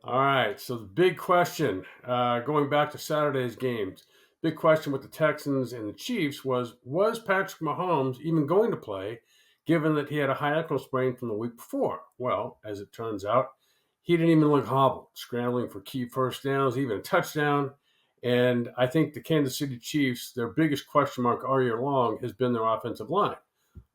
All right, so the big question, going back to Saturday's games, big question with the Texans and the Chiefs was Patrick Mahomes even going to play, given that he had a high ankle sprain from the week before? Well, as it turns out, he didn't even look hobbled, scrambling for key first downs, even a touchdown. And I think the Kansas City Chiefs, their biggest question mark all year long has been their offensive line.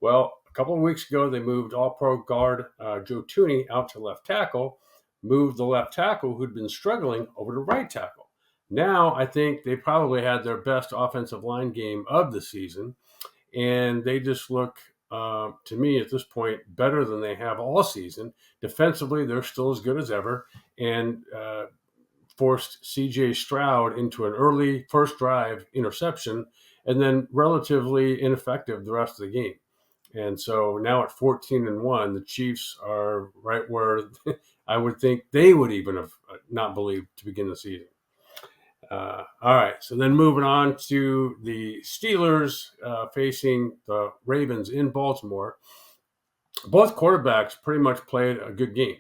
Well, a couple of weeks ago, they moved all-pro guard Joe Thuney out to left tackle, moved the left tackle who'd been struggling over to right tackle. Now, I think they probably had their best offensive line game of the season, and they just look, to me at this point, better than they have all season. Defensively, they're still as good as ever, and forced C.J. Stroud into an early first drive interception, and then relatively ineffective the rest of the game. And so now at 14-1, the Chiefs are right where I would think they would even have not believed to begin the season. All right, so then moving on to the Steelers facing the Ravens in Baltimore. Both quarterbacks pretty much played a good game.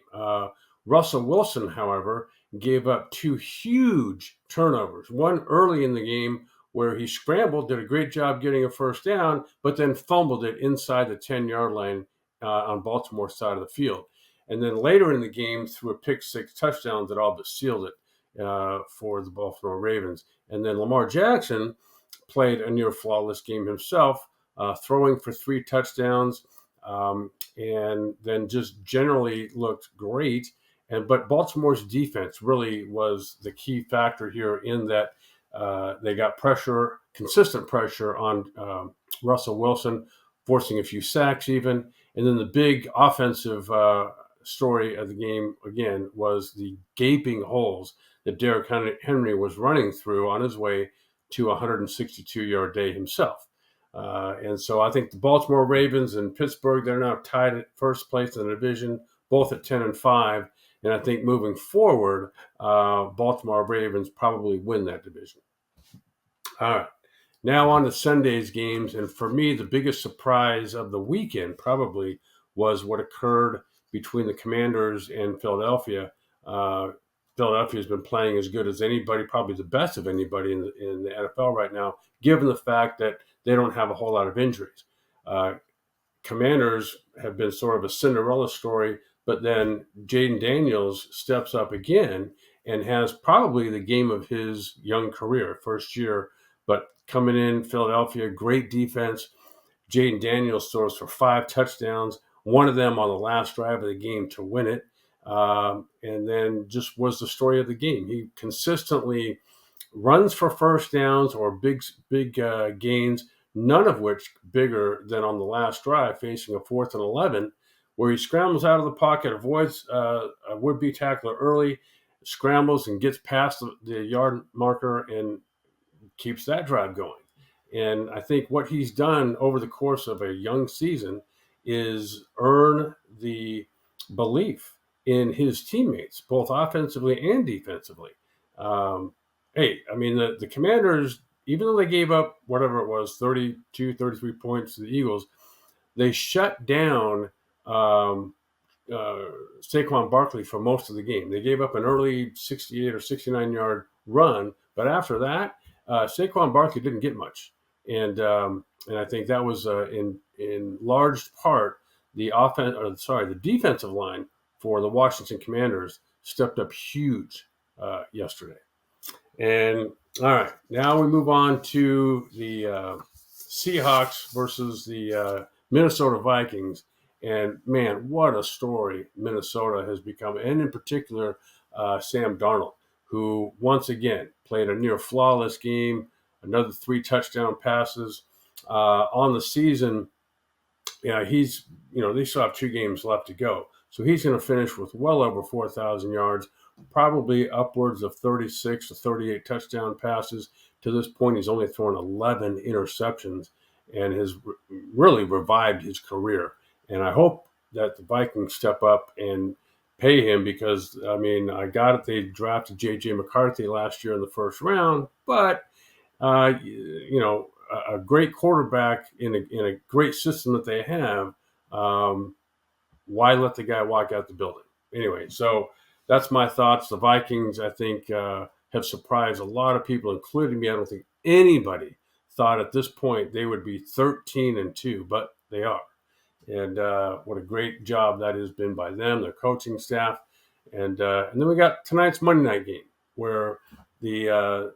Russell Wilson, however, gave up two huge turnovers. One early in the game where he scrambled, did a great job getting a first down, but then fumbled it inside the 10-yard line on Baltimore's side of the field. And then later in the game, threw a pick-six touchdown that all but sealed it for the Baltimore Ravens. And then Lamar Jackson played a near-flawless game himself, throwing for 3 touchdowns, and then just generally looked great. But Baltimore's defense really was the key factor here in that they got pressure, consistent pressure on Russell Wilson, forcing a few sacks even. And then the big offensive story of the game, again, was the gaping holes that Derrick Henry was running through on his way to a 162-yard day himself. And so I think the Baltimore Ravens and Pittsburgh, they're now tied at first place in the division, both at 10-5. And I think moving forward, Baltimore Ravens probably win that division. All right. Now on to Sunday's games. And for me, the biggest surprise of the weekend probably was what occurred between the Commanders and Philadelphia. Philadelphia has been playing as good as anybody, probably the best of anybody in the NFL right now, given the fact that they don't have a whole lot of injuries. Commanders have been sort of a Cinderella story, but then Jaden Daniels steps up again and has probably the game of his young career, first year. But coming in, Philadelphia, great defense. Jaden Daniels throws for 5 touchdowns, one of them on the last drive of the game to win it. And then just was the story of the game. He consistently runs for first downs or big gains, none of which bigger than on the last drive facing a 4th and 11, where he scrambles out of the pocket, avoids a would-be tackler early, scrambles and gets past the yard marker and keeps that drive going. And I think what he's done over the course of a young season is earn the belief in his teammates, both offensively and defensively. Hey, I mean, the Commanders, even though they gave up whatever it was, 32, 33 points to the Eagles, they shut down Saquon Barkley for most of the game. They gave up an early 68 or 69-yard run, but after that, Saquon Barkley didn't get much. And I think that was in large part the defensive line for the Washington Commanders stepped up huge yesterday. And all right, now we move on to the Seahawks versus the Minnesota Vikings. And man, what a story Minnesota has become, and in particular, Sam Darnold, who once again played a near flawless game, another 3 touchdown passes on the season. Yeah, they still have 2 games left to go. So he's going to finish with well over 4,000 yards, probably upwards of 36 to 38 touchdown passes. To this point, he's only thrown 11 interceptions and has really revived his career. And I hope that the Vikings step up and pay him because, I mean, I got it. They drafted J.J. McCarthy last year in the first round, but, a great quarterback in a great system that they have Why let the guy walk out the building? Anyway, so that's my thoughts. The Vikings, I think, have surprised a lot of people, including me. I don't think anybody thought at this point they would be 13-2, but they are. And what a great job that has been by them, their coaching staff. And then we got tonight's Monday night game where the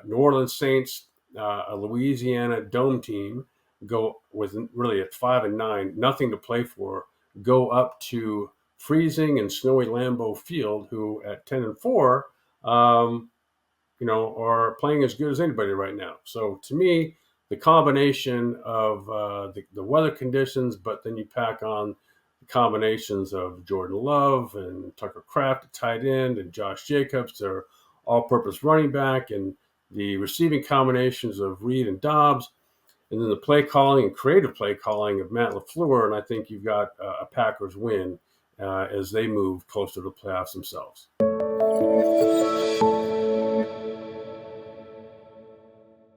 New Orleans Saints, a Louisiana Dome team, go with really at 5-9, nothing to play for, go up to freezing and snowy Lambeau Field, who at 10-4, are playing as good as anybody right now. So to me, the combination of the weather conditions, but then you pack on the combinations of Jordan Love and Tucker Kraft at tight end and Josh Jacobs, their all-purpose running back, and the receiving combinations of Reed and Dobbs, and then the play calling and creative play calling of Matt LaFleur, and I think you've got a Packers win as they move closer to the playoffs themselves.